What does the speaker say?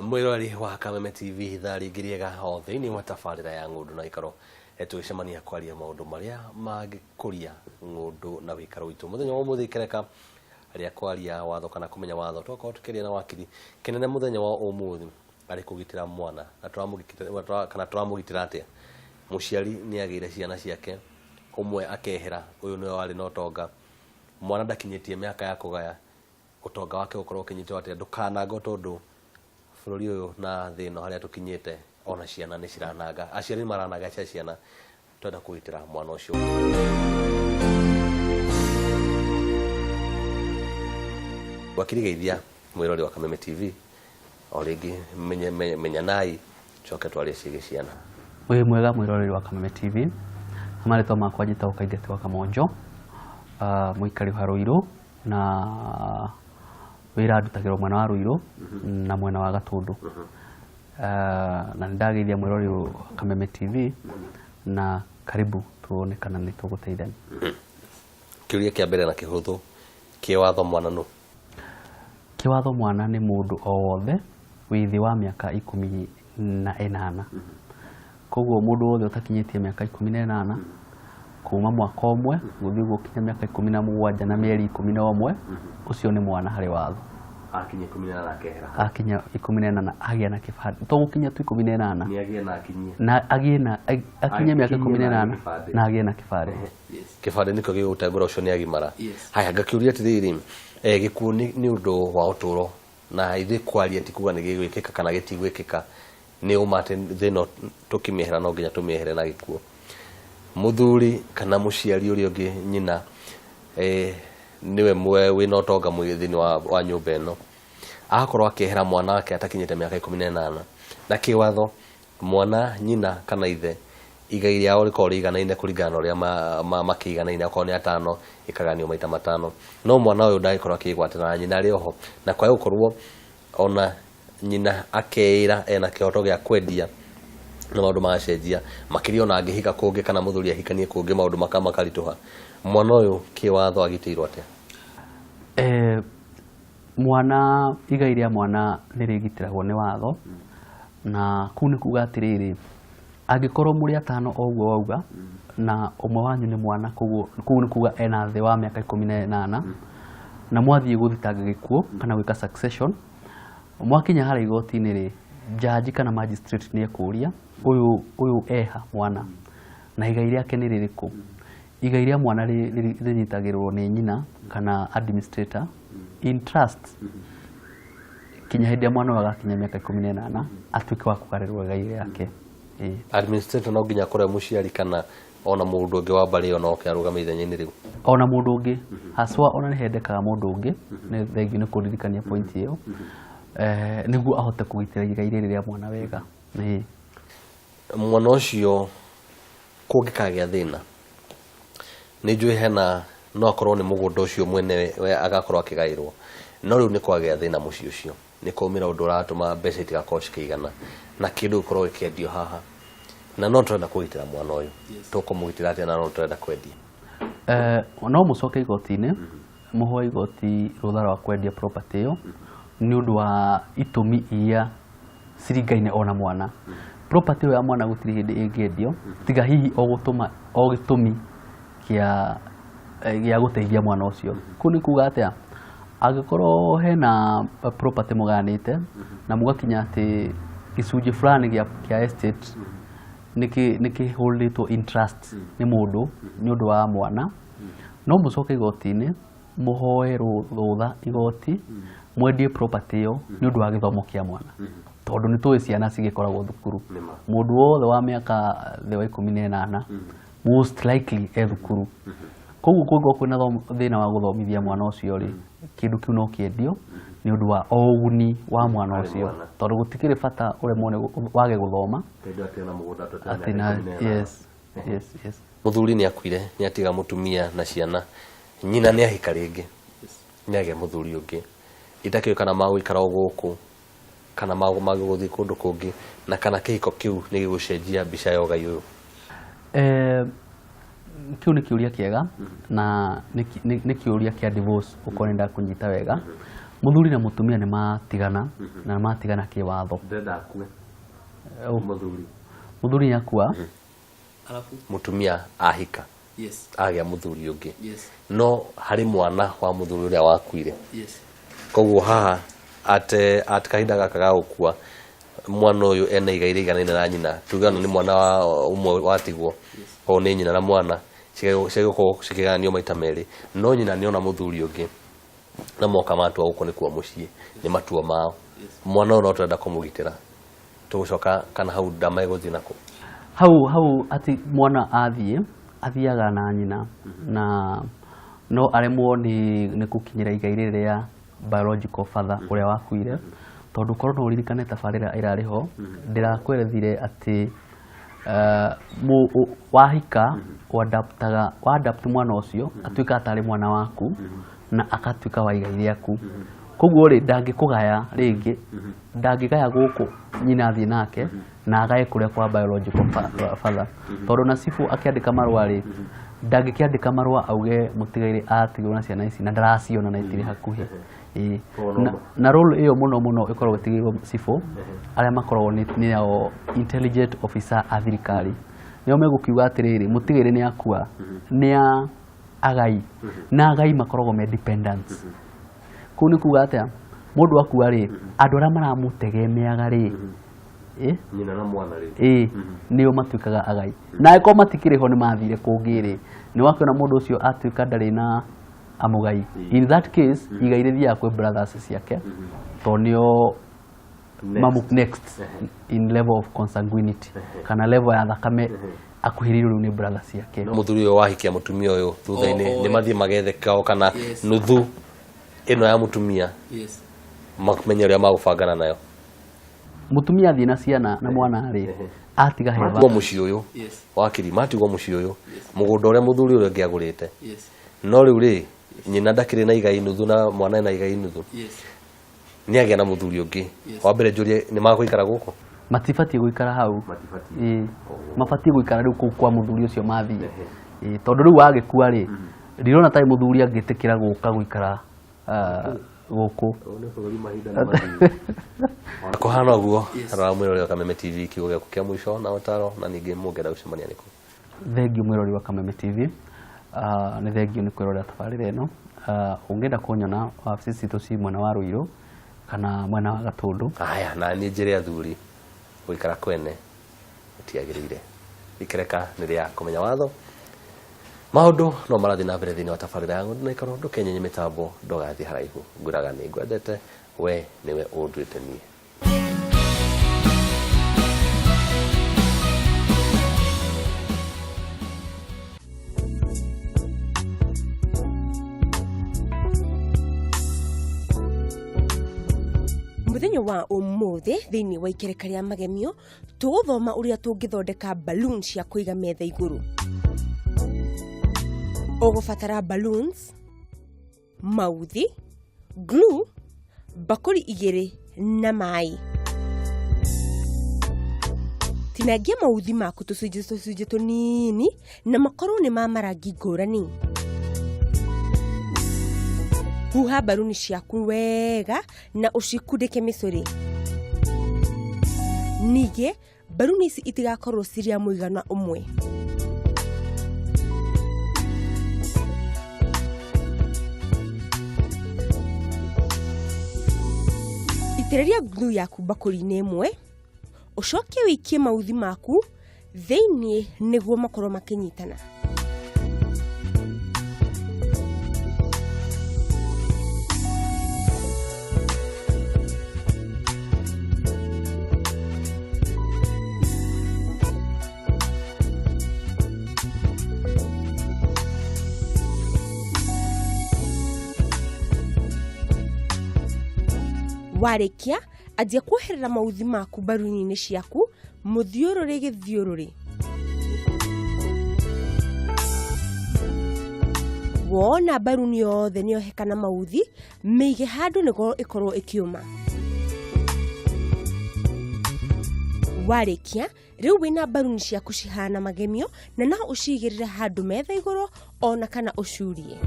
Mwirori wa Kameme TV thari ngiriega ho thiini wa tabarira ya Ngundu na Uikaro tugicemania kwaria maundu maria magikuria Ngundu na Uikaro witu muthenya wa umuthi kereka aria kwaria watho kana kumenya watho twako tukiria na wakiri kinene muthenya wa umuthi ari kugitira mwana na turamugitira kana turamugitira atia muciari ni agire ciana ciake umwe akehera uyu niwe wari no tonga mwana ndakinyitie miaka ya kugaya utonga wake ukorwo kinyitwo atia ndukanaga tondu bururi uyu na thino haria tukinyite ona ciana ni cirananga aciari maranaga ciana twenda kuitira mwana ucio wakirigeithia mwirori wa Kameme TV oringi menya nai choke twari cige ciana we mwega mwirori wa Kameme TV amaretwa makwa njita ukaithete wa Kamonjo muikari wa Ruiru na wira ndutagirwo mwana wa Ruiru na mwena wa Gatundu na ndageithia mwirori wa Kameme TV na karibu tuone kana ni tuguteithania kiuria kia mbere na kihuthu kiwatho mwana no kiwatho mwana ni mundu o wothe withi wa miaka 18 koguo mundu wothe utakinyitie miaka 18 kuma mwaka umwe guthi gukinya miaka 17 na mieri 11 ucio ni mwana hari watho akinya 18 akehera akinya 18 agia na kibande to gukinya tu 18 ni agia na akinyia na agia na akinya miaka 18 na agia na kibande kibande niko gigutambura ucio ni agimara haya ngakiuria atiriri gikuo ni undu wa uturo na ithe kwaria tikuga ni gigwikika kana gitigwikika ni umate thino tukimihera no nginya tumihere na gikuo muthuri kana muciari uri ungi nyina niwe mwe wina utonga mwithini wa nyumba eno akorwo akehera mwana wake atakinyite miaka 18 na kiwatho mwana nyina kana ithe igai riao riko riganaine kuringana uria makiganaine akorwo ni 5 ikaganio maita 5 no mwana uyu ndaikorwo akigwatira nyina ri oho na kwa hiyo ukorwo ona nyina akeira ena kioto gya kwendia na maundu magacenjia makirio na angihika kungi kana muthuri ahikanie kungi maundu makamarituha mwana uyu kiwatho agitiirwo atia mwana igai ria mwana nirigitiragwo ni watho na kuni kuga atiriri angikorwo muri 5 ogwo wauga na umwe wanyu ni mwana kuni kuga ena the wa miaka 18 na mwathie guthitanga gikuo kana gwika succession mwakinya hari igoti-ini ri jaji kana magistrate ni ekuria uyu eha mwana na igai riake ni ririku igai ria mwana rinyitagirwo ni nyina kana administrator in trust kinya hindi mwana wagakinya miaka 18 atuike wa kugarirwo igai riake administrator no nginya kore muciari kana ona mundu ungi wa bari ona oke aruga mithenya-ini riu ona mundu ungi haswa ona ni hendekaga mundu ungi ni thengi ni kuririkania point iyo niguo ahote kugitira igai riria mwana wega ni mwana ucio kungikagia thina ni njui hena no akorwo ni mugunda ucio mwene we agakorwo akigairwo no riu ni kwagia thina mucio ucio ni kumira undu uratuma mbeca itigakorwo cikigana na kindu ukorwo ikiendio haha na no turenda kugitira mwana uyu tukumugitira atia na no turenda kwendia no mucoke igoti-ini muhoe igoti rutha rwa kwendia property iyo ni undu wa itumi iria ciringaine ona mwana property ya mwana gutiri hindi ingiendio tiga hihi o gitumi kia guteithia mwana ucio kuni kuga atia angikorwo hena property muganite na mugakinya ati gicunji fulani kia estate niki holditwo interest ni mundu ni undu wa mwana no mucoke igoti-ini muhoe rutha igoti mwendie property iyo ni undu wa githomo kia mwana tondu ni tuwe ciana cigikoragwo thukuru mundu wothe wa miaka the wa 18 most likely thukuru koguo koguo kwina thina wa guthomithia mwana ucio ri kindu kiu no kiendio ni undu wa oguni wa mwana ucio tondu gutikire bata uremone wage guthoma atina yes muthuri ni akuire ni atiga mutumia na ciana nyina ni ahika ringi ni age muthuri ungi itakio kana Uikaro guku kana maguthi kundu kungi na kana kihiko kiu ni gigucenjia mbica ya ugai uyu kiu ni kiuria kiega na ni kiuria kia divorce ukonenda kunyita wega muthuri na mutumia ni matigana na matigana kiwatho ndenda akue muthuri yakua alafu mutumia ahika agĩa muthuri ũngĩ no harĩ mwana wa muthuri ũrĩa wakuire koguo haha ate kahinda gaka ga gũkua mwana ũyũ ena igai rĩiganaine na nyina tuge no nĩ mwana wa ũmwe watigwo o nĩ nyina na mwana cigũkorwo cikĩgayanio maita merĩ no nyina nĩona muthuri ũngĩ na moka matua gũkũ nĩkuo mũciĩ nĩ matua mao mwana ũyũ no tũrenda kũmũgitĩra tũgũcoka kana hau ndama ĩgũthiĩ nakũ hau ati mwana athiaga na nyina na no aremwo nĩ gũkinyĩra igai rĩrĩa biological father ũrĩa wakuire tondu korwo no uririkane tabarĩra ĩrarĩ ho ndĩrakwerethire atĩ wahika wadapt mwana ũcio atuĩka atarĩ mwana waku na akatuĩka wa igai rĩaku koguo rĩ ndangĩkũgaya rĩngĩ ndangĩgaya gũkũ nyina athiĩ nake na agaye kũrĩa kwa biological father tondũ na cibu akĩandĩka marũa rĩ ndangĩkĩandĩka marũa auge mũtigaire atigwo na ciana ici na ndaraciona na itirĩ hakuhĩ na role ĩyo mũno ĩkoragwo ĩtigĩirwo cibu arĩa makoragwo nĩo intelligent officer a thirikari nĩo megũkiuga atĩrĩrĩ mũtigaire nĩ akua nĩ agai na agai makoragwo me dependents kũu nĩ kuuga atĩa mũndũ akua rĩ andũ arĩa maramũtegemeaga rĩ nyina na mwana rĩ nĩo matuĩkaga agai na ĩkorwo matikĩrĩ ho nĩ mathire kũngĩ rĩ nĩ wakĩona mũndũ ũcio atuĩka ndarĩ na amugai in that case igai rĩthiaga kwĩ brothers ciake to nĩo mamu next in level of consanguinity kana level ya thakame akuhĩrĩirio rĩu nĩ brothers ciake mũthuri ũyũ wahikia mũtumia ũyũ thutha-inĩ nĩ mathiĩ magethekao kana nuthu ĩno ya mũtumia mamenye ũrĩa magũbangana nayo mutumia athiĩ na ciana na mwana rĩ atiga heba mũciĩ ũyũ wakiri matigwo mũciĩ ũyũ mũgũnda ũrĩa mũthuri ũrĩa angĩagũrĩte no rĩu rĩ nyina ndakĩrĩ na igai nuthu na mwana ena igai nuthu nĩ agĩa na mũthuri ũngĩ wa mbere njũrie nĩ magũikara gũkũ matibatiĩ gũikara hau mabatiĩ gũikara rĩu kũu kwa mũthuri ũcio mathiĩ tondũ rĩu wagĩkua rĩ ndirona tarĩ mũthuri angĩtĩkĩra gũka gũikara gũkũ kũhana ũguo rora mwĩrori wa Kameme TV kiugo gĩaku kĩa mũico na ũtaro na ningĩ mũngĩenda gũcemania nĩkũ thengiũ mwĩrori wa Kameme TV nĩ thengiũ nĩ kwĩrorera tabarĩra ĩno ũngĩenda kũnyona wabici citũ ci mwena wa Ruiru kana mwena wa Gatũndũ aya na niĩ njĩre athuri gũikara kwene gũtiagĩrĩire ikereka nĩ rĩa kũmenya watho maũndũ no marathiĩ na mbere thĩinĩ wa tabarĩra ya Ngundu na Uikaro ndũkenyenye mĩtambo ndũgathiĩ haraihu ngwĩraga nĩ ngwendete we nĩwe ũnduĩte niĩ muthenya wa umuthi thĩinĩ wa ikereka rĩa magemio tũgũthoma ũrĩa tũngĩthondeka balloon cia kũiga metha igũrũ ũgũbatara balloons mauthi glue bakũri igĩrĩ na maĩ tinangia mauthi maku tũcunjĩ tũnini na makorwo nĩ ma marangi ngũrani huha balloon ciaku wega na ũcikundĩke mĩcũrĩ ningĩ balloon ici itigakorwo ciria mũigana ũmwe itĩrĩria glue yaku bakũri-inĩ ĩmwe ũcoke wĩikie mauthi maku thĩinĩ nĩguo makorwo makĩnyitana warĩkia anjia kuoherera mauthi maku balloon-inĩ ciaku mũthiũrũrĩ gĩthiũrũrĩ wona balloon yothe nĩyohekana mauthi mĩige handũ nĩguo ĩkorwo ĩkĩũma warĩkia rĩu wĩna balloon ciaku cihana magemio na no ũcigĩrĩre handũ metha igũrũ ona kana ũcurie